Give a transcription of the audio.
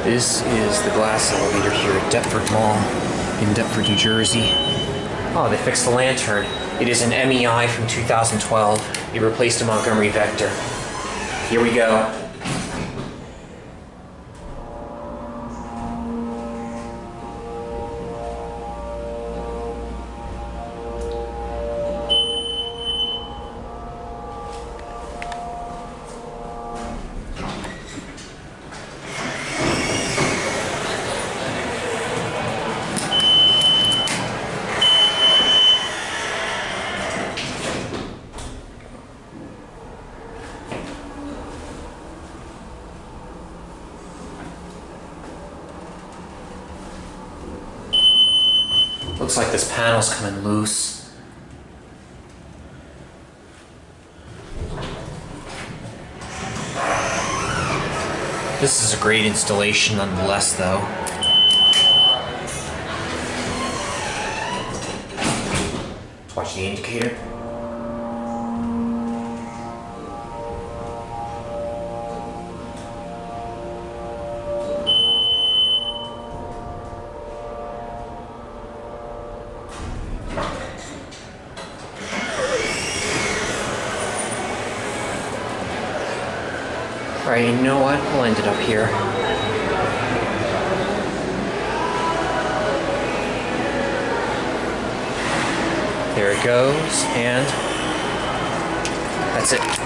This is the glass elevator here at Deptford Mall in Deptford, New Jersey. Oh, they fixed the lantern. It is an MEI from 2012. They replaced a Montgomery Vector. Here we go. Looks like this panel's coming loose. This is a great installation nonetheless, though. Let's watch the indicator. Alright, you know what? We'll end it up here. There it goes, and that's it.